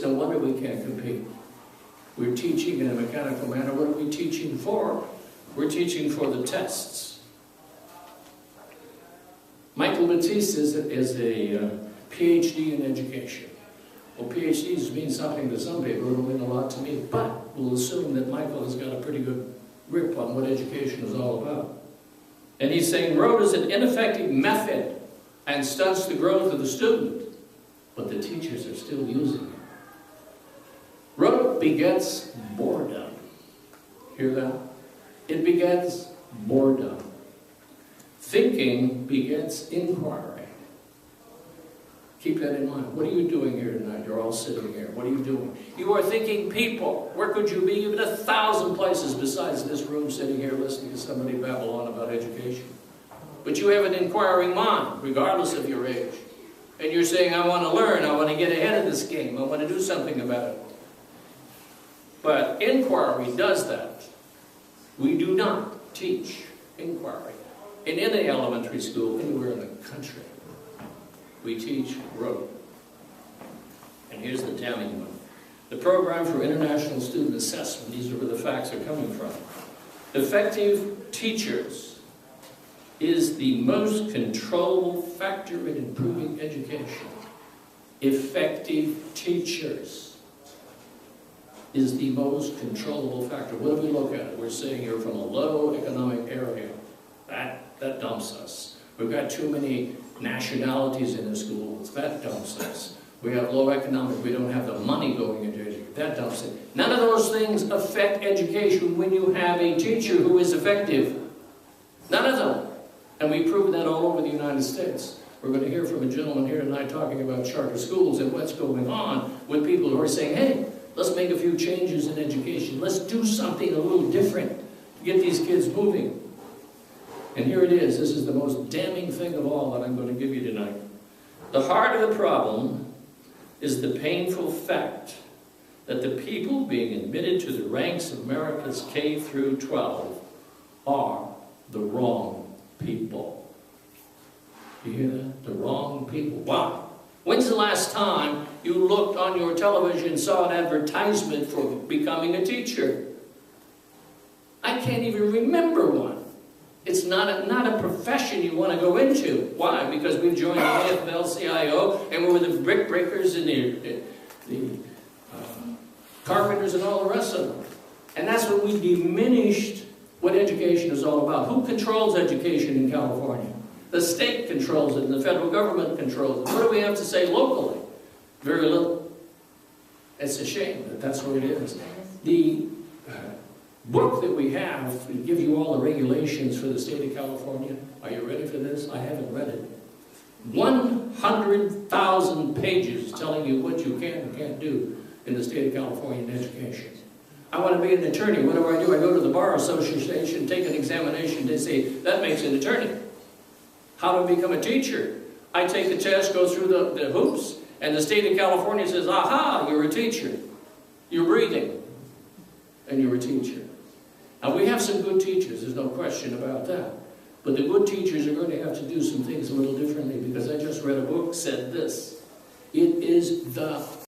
no wonder we can't compete. We're teaching in a mechanical manner. What are we teaching for? We're teaching for the tests. Michael Batiste is a PhD in education. Well, PhDs mean something to some people, it'll mean a lot to me, but we'll assume that Michael has got a pretty good grip on what education is all about. And he's saying rote is an ineffective method and stunts the growth of the student, but the teachers are still using it. Rote begets boredom. Hear that? It begets boredom. Thinking begets inquiry. Keep that in mind. What are you doing here tonight? You're all sitting here. What are you doing? You are thinking people. Where could you be? You've been 1,000 places besides this room sitting here listening to somebody babble on about education. But you have an inquiring mind, regardless of your age. And you're saying, I want to learn. I want to get ahead of this game. I want to do something about it. But inquiry does that. We do not teach inquiry in any elementary school anywhere in the country. We teach rote. And here's the damning one. The Program for International Student Assessment, these are where the facts are coming from. Effective teachers is the most controllable factor in improving education. Effective teachers is the most controllable factor. What do we look at? We're saying you're from a low economic area. That dumps us. We've got too many nationalities in the schools. That dumps us. We have low economic. We don't have the money going into education. That dumps it. None of those things affect education when you have a teacher who is effective. None of them. And we've proven that all over the United States. We're going to hear from a gentleman here tonight talking about charter schools and what's going on with people who are saying, hey, let's make a few changes in education. Let's do something a little different to get these kids moving. And here it is. This is the most damning thing of all that I'm going to give you tonight. The heart of the problem is the painful fact that the people being admitted to the ranks of America's K through 12 are the wrong people. Do you hear that? The wrong people. Wow. When's the last time you looked on your television and saw an advertisement for becoming a teacher? I can't even remember one. It's not a profession you want to go into. Why? Because we've joined the AFL-CIO and we're the brick breakers and the carpenters and all the rest of them. And that's when we diminished what education is all about. Who controls education in California? The state controls it and the federal government controls it. What do we have to say locally? Very little. It's a shame that that's what it is. The book that we have to give you all the regulations for the state of California. Are you ready for this? I haven't read it. 100,000 pages telling you what you can and can't do in the state of California in education. I want to be an attorney. What do? I go to the Bar Association, take an examination. They say, that makes an attorney. How do I become a teacher? I take the test, go through the hoops, and the state of California says, aha, you're a teacher. You're breathing, and you're a teacher. Now, we have some good teachers, there's no question about that. But the good teachers are going to have to do some things a little differently, because I just read a book said this. It is the